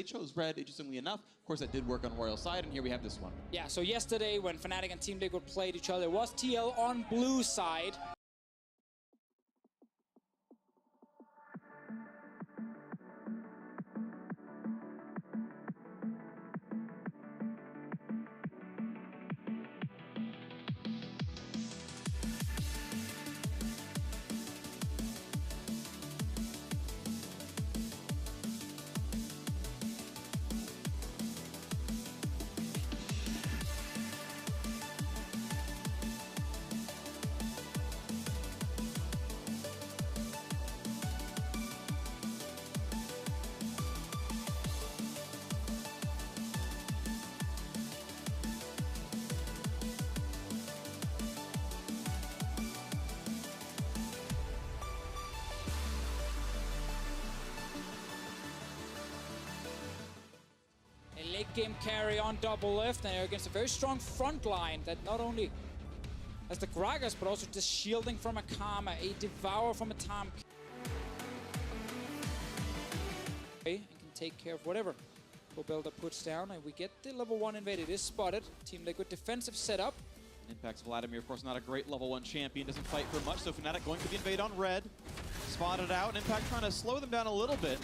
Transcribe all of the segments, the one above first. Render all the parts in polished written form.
They chose red, interestingly enough. Of course, that did work on Royal's side, and here we have this one. Yeah, so yesterday when Fnatic and Team Liquid played each other, it was TL on blue side. A late game carry on double lift, and against a very strong front line that not only has the Gragas, but also just shielding from a Karma, a Devour from a Tom. And can take care of whatever Builder puts down, and we get the level 1 invade. It is spotted. Team Liquid defensive setup. Impact's Vladimir, of course, not a great level 1 champion, doesn't fight for much, so Fnatic going for the invade on red. Spotted out, and Impact trying to slow them down a little bit.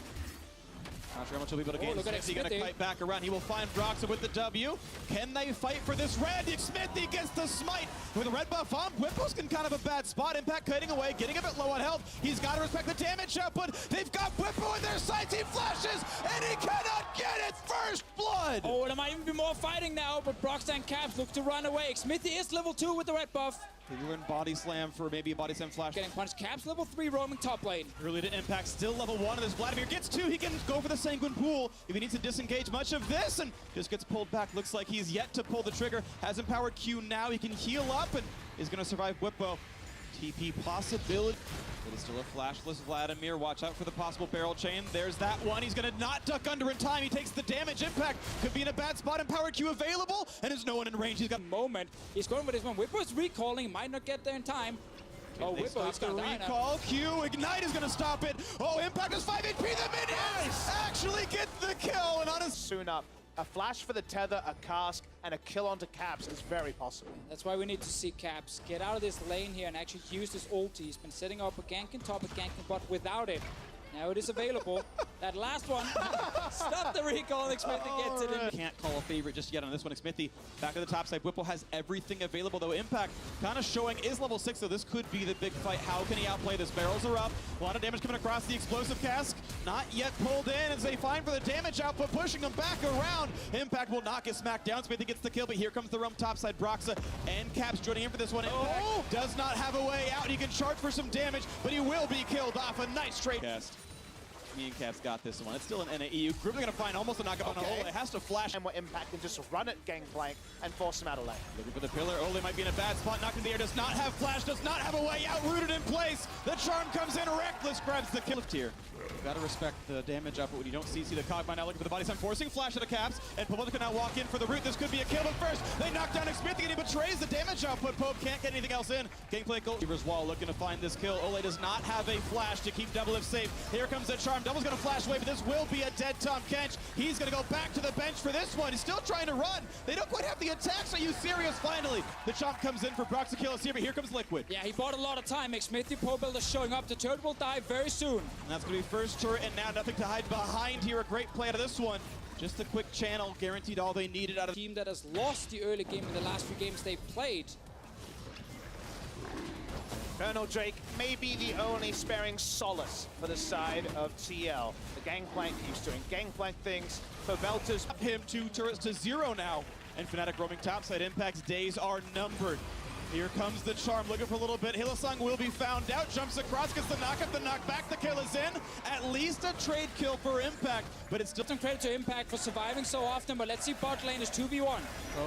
Not sure how much he'll be able to gain. Smithy going to kite back around. He will find Broxa with the W. Can they fight for this red? Smithy gets the smite with a red buff on. Whipple's in kind of a bad spot. Impact kiting away, getting a bit low on health. He's got to respect the damage output. They've got Whipple in their sights. He flashes, and he cannot get it. First blood. Oh, there might even be more fighting now, but Broxa and Caps look to run away. Smithy is level 2 with the red buff. They were in body slam for maybe a body slam flash. Getting punched. Caps level 3 roaming top lane. Early to Impact, still level 1, and this Vladimir gets 2. He can go for the Sanguine Pool if he needs to disengage much of this, and just gets pulled back. Looks like he's yet to pull the trigger. Has empowered Q now. He can heal up and is going to survive Whippo. TP possibility. It is still a flashless Vladimir. Watch out for the possible barrel chain. There's that one. He's going to not duck under in time. He takes the damage. Impact could be in a bad spot. Empowered Q available, and there's no one in range. He's got moment. He's going for this one. Whippo's recalling. He might not get there in time. Oh, Whippo, he's going to die now. Recall. Q, Ignite is going to stop it. Oh, Impact is 5 HP. The minions actually get the kill. And on his soon up. A flash for the tether, a cask, and a kill onto Caps is very possible. That's why we need to see Caps get out of this lane here and actually use this ulti. He's been setting up a gank in top, a gank in bot without it. Now it is available. That last one, stop the recall, and Smithy gets it in. Can't call a favorite just yet on this one. Smithy back to the top side. Whipple has everything available, though. Impact kind of showing is level 6, so this could be the big fight. How can he outplay this? Barrels are up. A lot of damage coming across the explosive cask. Not yet pulled in as they find for the damage output, pushing them back around. Impact will not get smacked down. Smithy gets the kill, but here comes the roam topside. Broxa and Caps joining in for this one. Impact does not have a way out. He can charge for some damage, but he will be killed off. A nice straight cast. Me and Caps got this one. It's still an NAE. Group are going to find almost a knockup on Ole. It has to flash. And what Impact can just run at Gangplank and force him out of lane. Looking for the pillar. Ole might be in a bad spot. Knocked in the air. Does not have flash. Does not have a way out. Rooted in place. The charm comes in. Reckless grabs the kill here. Gotta respect the damage output when you don't see the Cogby now looking for the body slam, forcing flash to the Caps, and Pope can now walk in for the root. This could be a kill, but first they knock down Smithy and he betrays the damage output. Pope can't get anything else in. Gangplank Reaver's wall looking to find this kill. Ole does not have a flash to keep Double Lift safe. Here comes the charm. Double's gonna flash away, but this will be a dead Tom Kench. He's gonna go back to the bench for this one. He's still trying to run. They don't quite have the attacks. Are you serious? Finally, the chomp comes in for Brox to kill us here, but here comes Liquid. Yeah, he bought a lot of time. Smithy, Pope Builder showing up. The turret will die very soon. And that's gonna be first turret, and now nothing to hide behind here. A great play out of this one. Just a quick channel, guaranteed all they needed out of the team that has lost the early game in the last few games they've played. Colonel Drake may be the only sparing solace for the side of TL. The Gangplank keeps doing Gangplank things. For Velters, him 2 turrets to 0 now. And Fnatic roaming topside. Impact's days are numbered. Here comes the charm, looking for a little bit. Hillsong will be found out, jumps across, gets the knock-up, the knockback, the kill is in. At least a trade kill for Impact, but it's still some credit to Impact for surviving so often, but let's see bot lane is 2v1.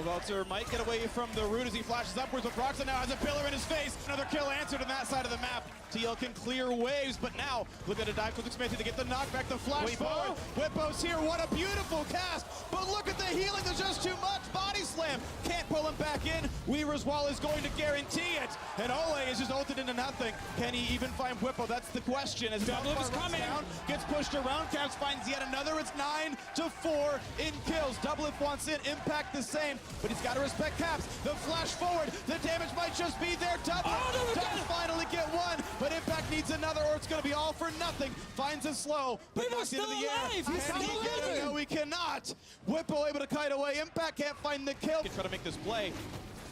Veltzer might get away from the root as he flashes upwards, but Broxa now has a pillar in his face. Another kill answered on that side of the map. TL can clear waves, but now look at a dive to Smithy to get the knockback, the flash forward. Whippo's here, what a beautiful cast, but look at the healing, there's just too much. Body slam, can't pull him back in. Weaver's Wall is going to guarantee it. And Ole is just ulted into nothing. Can he even find Whippo? That's the question. As Double is coming. Down, gets pushed around. Caps finds yet another. It's 9-4 in kills. Doublelift wants in. Impact the same. But he's got to respect Caps. The flash forward. The damage might just be there. Doublelift does finally get one. But Impact needs another, or it's going to be all for nothing. Finds a slow. But knocked into the air. He's Can he get him? No, he cannot. Whippo able to kite away. Impact can't find the kill. Can try to make this play.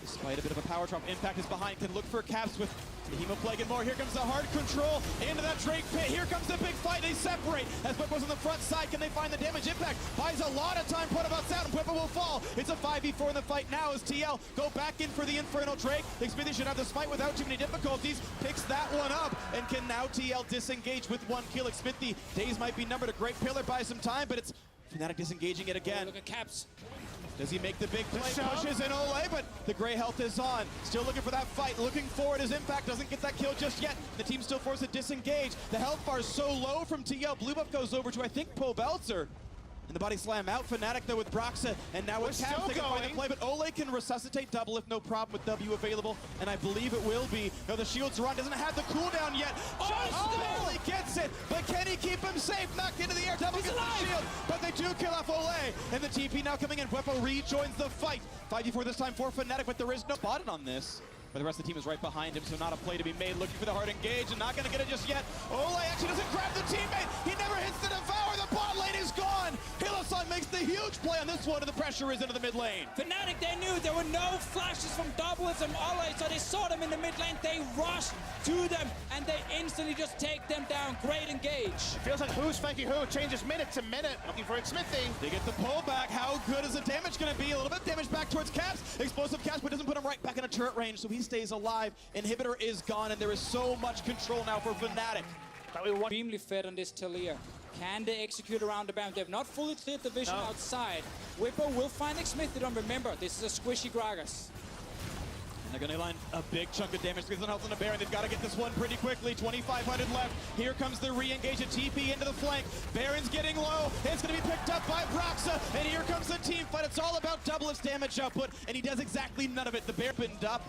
Despite a bit of a power trump, Impact is behind, can look for Caps with the Hemoplague and more. Here comes the hard control into that Drake pit. Here comes the big fight. They separate as Whippo's on the front side. Can they find the damage? Impact buys a lot of time, put about out, and Whippo will fall. It's a 5v4 in the fight now as TL go back in for the Infernal Drake. Xmithie should have this fight without too many difficulties. Picks that one up, and can now TL disengage with one kill. Xmithie, days might be numbered. A great pillar buys some time, but it's Fnatic disengaging it again. Oh, look at Caps. Does he make the big play? Pushes in Ole, but the gray health is on. Still looking for that fight. Looking forward as Impact doesn't get that kill just yet. The team still forced to disengage. The health bar is so low from TL. Blue buff goes over to, I think, Pobelzer. And the body slam out. Fnatic, though, with Broxa. And now with Caps, they can find the play. But Ole can resuscitate Doublelift, no problem with W available. And I believe it will be. No, the shield's run. Doesn't have the cooldown yet. Oh, Ole gets it. But can he keep him safe? Knocked into the air. Double gets the shield. But they do kill off Ole. And the TP now coming in. Whippo rejoins the fight. 5v4 this time for Fnatic, but there is no botted on this. But the rest of the team is right behind him, so not a play to be made. Looking for the hard engage and not going to get it just yet. Ole actually doesn't grab the teammate. He never hits the Devour. The bot lane is gone. Hylissang makes the huge play on this one, and the pressure is into the mid lane. Fnatic, they knew there were no flashes from Doublelift and Ole, so they saw them in the mid lane. They rushed to them, and they instantly just take them down. Great engage. It feels like who's flanking who. Changes minute to minute. Looking for Xmithie. They get the pullback. How good is the damage going to be? A little bit of damage back towards Caps. Explosive Caps, but doesn't put him right back in a turret range, so he stays alive. Inhibitor is gone, and there is so much control now for Fnatic. Extremely fed on this Talia. Can they execute around the bound? They have not fully cleared the vision outside. Whippo will find Xmithie. Don't remember, this is a squishy Gragas. And they're going to land a big chunk of damage because of health on the Baron. They've got to get this one pretty quickly. 2,500 left. Here comes the re-engage. A TP into the flank. Baron's getting low. It's going to be picked up by Broxa. And here comes the team fight. It's all about Doublelift's damage output, and he does exactly none of it. The Baron pinned up.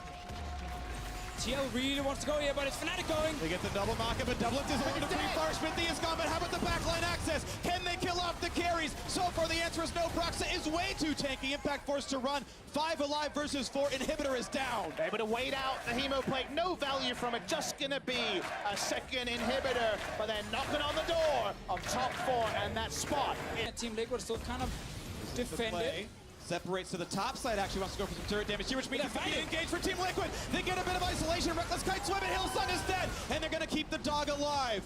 TL really wants to go here, but it's Fnatic going. They get the double knockup, but Doublelift is only to free far. Xmithie is gone, but how about the backline access? Can they kill off the carries? So far, the answer is no. Broxa is way too tanky. Impact forced to run. 5 alive versus 4. Inhibitor is down. Able to wait out the Hemoplague. No value from it. Just going to be a second inhibitor, but they're knocking on the door of top 4 and that spot. Team Liquid still kind of defended. Separates to the top side, actually wants to go for some turret damage here, which means it's engaged for Team Liquid. They get a bit of isolation. Reckless Kite Swim, and Hylissang is dead, and they're going to keep the dog alive.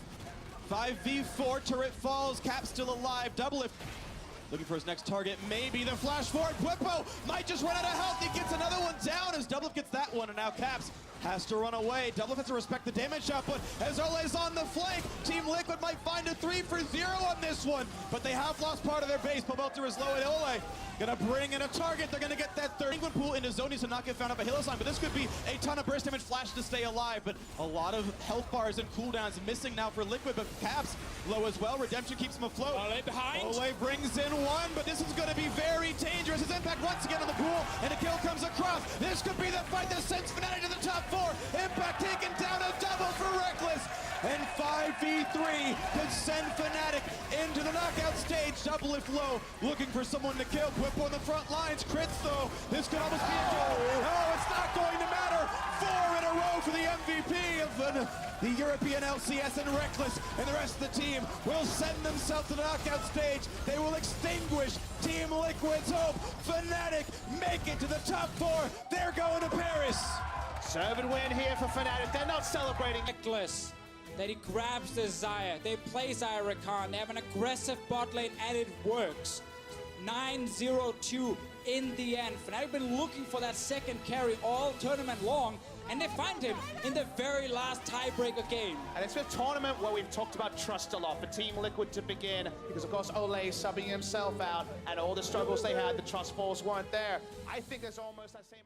5v4, turret falls, Cap still alive. Doublelift looking for his next target, maybe the flash forward. Whippo might just run out of health. He gets another one down as Doublelift gets that one, and now Caps has to run away. Doublelift has to respect the damage output as Ole's on the flank. Team Liquid might find a 3-for-0 on this one, but they have lost part of their base. Pobelzer is low, and Ole gonna bring in a target. They're gonna get that third Penguin pool into Zonies to not get found out by Hylissang, but this could be a ton of burst damage. Flash to stay alive, but a lot of health bars and cooldowns missing now for Liquid, but Caps low as well. Redemption keeps him afloat. Ole behind. Ole brings in one, but this is gonna be very dangerous. His Impact once again on the pool, and a kill comes across. This could be the fight that sends Fnatic to the top 4. Impact taken down, a double for Reckless. And 5v3 could send Fnatic into the knockout stage. Doublelift low, looking for someone to kill. Whippo on the front lines, crits though. This could almost be a kill. Oh, it's not going to matter. 4 in a row for the MVP of the European LCS, and Reckless and the rest of the team will send themselves to the knockout stage. They will extinguish Team Liquid's hope. Fnatic make it to the top 4. They're going to Paris. Serve and win here for Fnatic. They're not celebrating. Reckless. That he grabs the Xayah. They play Xayah Rakan. They have an aggressive bot lane, and it works. 9-0-2 in the end. Fnatic been looking for that second carry all tournament long, and they find him in the very last tiebreaker game. And it's a tournament where we've talked about trust a lot for Team Liquid to begin, because of course Ole subbing himself out, and all the struggles they had, the trust falls weren't there. I think there's almost that same